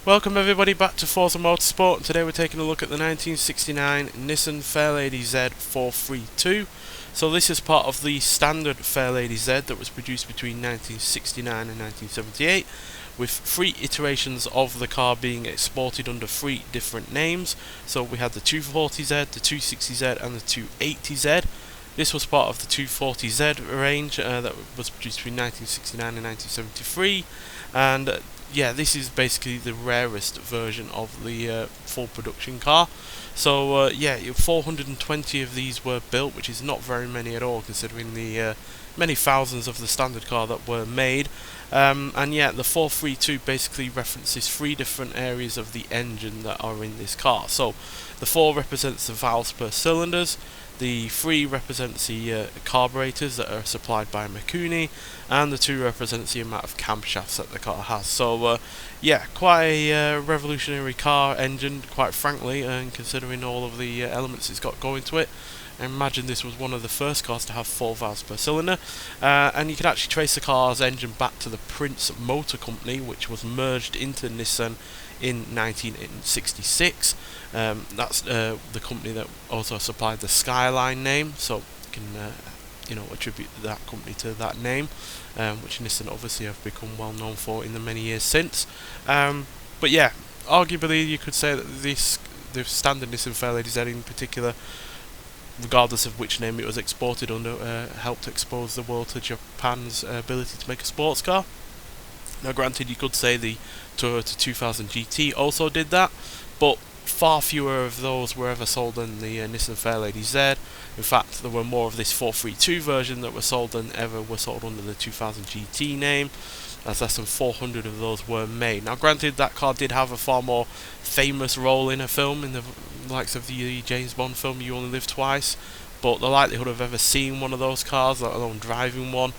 Welcome everybody back to Forza Motorsport. Today we're taking a look at the 1969 Nissan Fairlady Z432. So this is part of the standard Fairlady Z that was produced between 1969 and 1978, with 3 iterations of the car being exported under 3 different names. So we had the 240Z, the 260Z and the 280Z. This was part of the 240Z range that was produced between 1969 and 1973, and yeah, this is basically the rarest version of the full production car. So yeah, 420 of these were built, which is not very many at all considering the many thousands of the standard car that were made. And yeah, the 432 basically references 3 different areas of the engine that are in this car. So the 4 represents the valves per cylinders, the 3 represents the carburetors that are supplied by Mikuni, and the 2 represents the amount of camshafts that the car has. So yeah, quite a revolutionary car engine, quite frankly, and considering all of the elements it's got going to it. I imagine this was one of the first cars to have 4 valves per cylinder, and you can actually trace the car's engine back to the Prince Motor Company, which was merged into Nissan in 1966. That's the company that also supplied the Skyline name, so you can attribute that company to that name, which Nissan obviously have become well known for in the many years since. But yeah, arguably you could say that the standard Nissan Fairlady Z in particular, regardless of which name it was exported under, helped expose the world to Japan's ability to make a sports car. Now granted, you could say the Toyota 2000 GT also did that, but far fewer of those were ever sold than the Nissan Fairlady Z. In fact, there were more of this 432 version that were sold than ever were sold under the 2000 GT name, as less than 400 of those were made. Now granted, that car did have a far more famous role in a film, in the likes of the James Bond film You Only Live Twice, but the likelihood of ever seeing one of those cars, let alone driving one,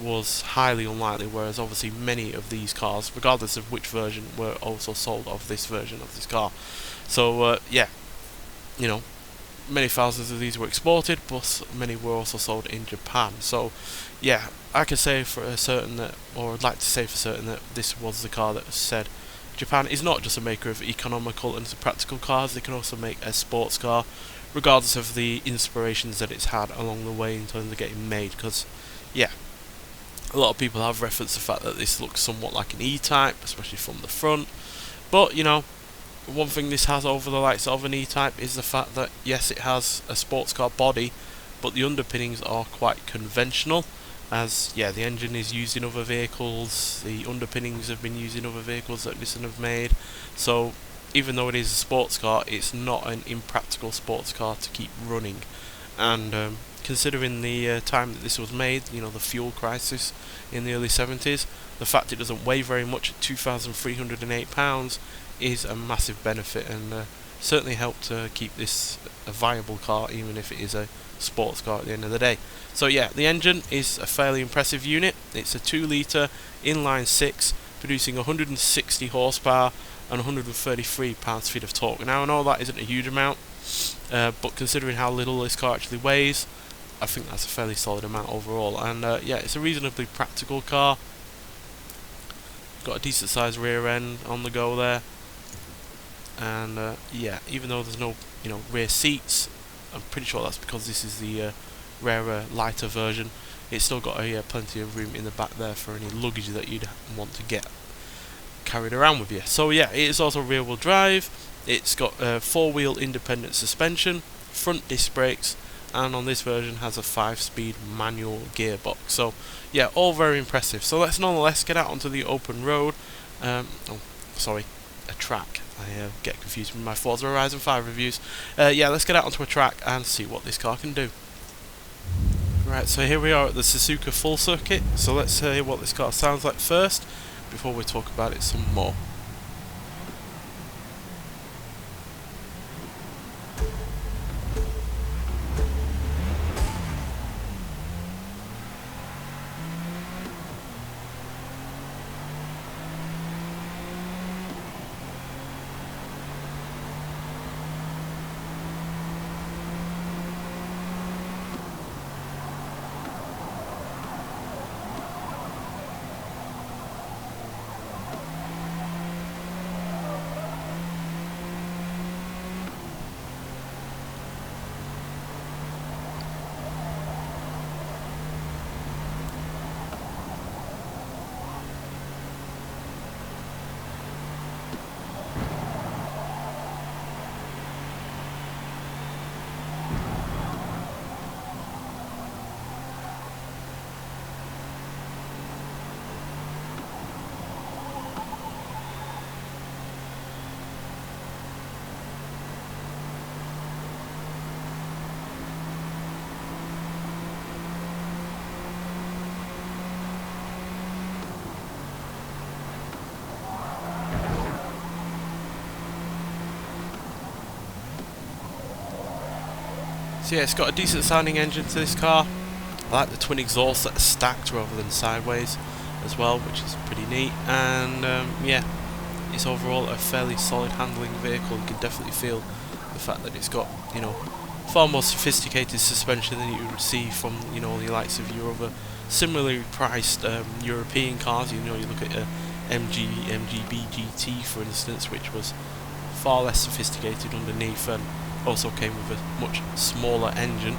was highly unlikely, whereas obviously many of these cars, regardless of which version, were also sold of this version of this car. So yeah, many thousands of these were exported, but many were also sold in Japan. So yeah, I can say for certain that, or I'd like to say for certain that this was the car that said Japan is not just a maker of economical and practical cars, they can also make a sports car, regardless of the inspirations that it's had along the way in terms of getting made. Because yeah, a lot of people have referenced the fact that this looks somewhat like an E-Type, especially from the front. But one thing this has over the likes of an E-Type is the fact that yes, it has a sports car body, but the underpinnings are quite conventional, as yeah, the engine is used in other vehicles, the underpinnings have been used in other vehicles that Nissan have made. So even though it is a sports car, it's not an impractical sports car to keep running. And considering the time that this was made, the fuel crisis in the early 70s, the fact it doesn't weigh very much at 2,308 pounds is a massive benefit, and certainly helped to keep this a viable car, even if it is a sports car at the end of the day. So yeah, the engine is a fairly impressive unit. It's a 2-litre inline 6, producing 160 horsepower and 133 pounds-feet of torque. Now I know that isn't a huge amount, but considering how little this car actually weighs, I think that's a fairly solid amount overall. And yeah, it's a reasonably practical car. Got a decent sized rear end on the go there, and yeah, even though there's no rear seats, I'm pretty sure that's because this is the rarer, lighter version. It's still got plenty of room in the back there for any luggage that you'd want to get carried around with you. So yeah, it is also rear wheel drive. It's got 4-wheel independent suspension, front disc brakes, and on this version has a 5-speed manual gearbox. So yeah, all very impressive. So let's nonetheless get out onto the open road. A track. I get confused with my Forza Horizon 5 reviews. Yeah, let's get out onto a track and see what this car can do. Right, so here we are at the Suzuka Full Circuit. So let's hear what this car sounds like first, before we talk about it some more. So yeah, it's got a decent sounding engine to this car. I like the twin exhausts that are stacked rather than sideways as well, which is pretty neat. And yeah, it's overall a fairly solid handling vehicle. You can definitely feel the fact that it's got, you know, far more sophisticated suspension than you would see from, you know, the likes of your other similarly priced European cars. You know, you look at MGB GT for instance, which was far less sophisticated underneath and also came with a much smaller engine,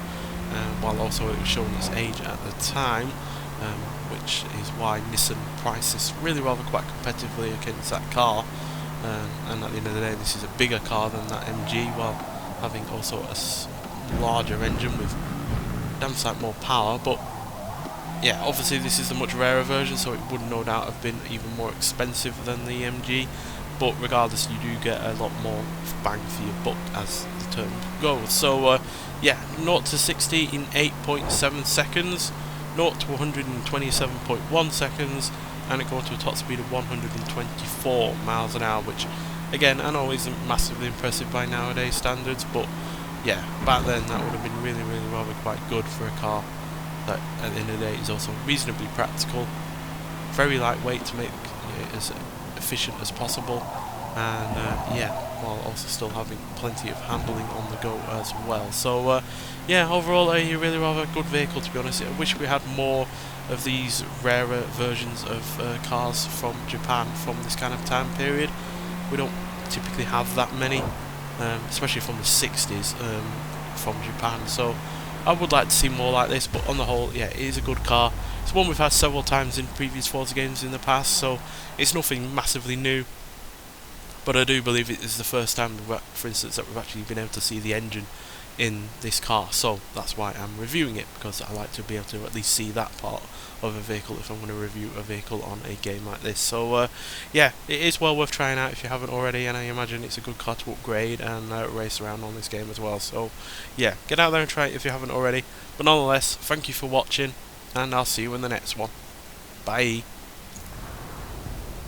while also it was showing its age at the time, which is why Nissan priced this really rather quite competitively against that car. And at the end of the day, this is a bigger car than that MG, while having also a larger engine with damn sight more power. But yeah, obviously this is a much rarer version, so it would no doubt have been even more expensive than the MG. But regardless, you do get a lot more bang for your buck, as the term goes. So yeah, 0 to 60 in 8.7 seconds, 0 to 127.1 seconds, and it goes to a top speed of 124 miles an hour, which again I know isn't massively impressive by nowadays standards, but yeah, back then that would have been really rather quite good for a car that at the end of the day is also reasonably practical, very lightweight to make it as efficient as possible, and yeah, while also still having plenty of handling on the go as well. So yeah, overall a really rather good vehicle, to be honest. I wish we had more of these rarer versions of cars from Japan from this kind of time period. We don't typically have that many, especially from the 60s from Japan, so I would like to see more like this. But on the whole, yeah, it is a good car. It's one we've had several times in previous Forza games in the past, so it's nothing massively new. But I do believe it is the first time, for instance, that we've actually been able to see the engine in this car, so that's why I'm reviewing it, because I like to be able to at least see that part of a vehicle if I'm going to review a vehicle on a game like this. So yeah, it is well worth trying out if you haven't already, and I imagine it's a good car to upgrade and race around on this game as well. So yeah, get out there and try it if you haven't already. But nonetheless, thank you for watching, and I'll see you in the next one. Bye.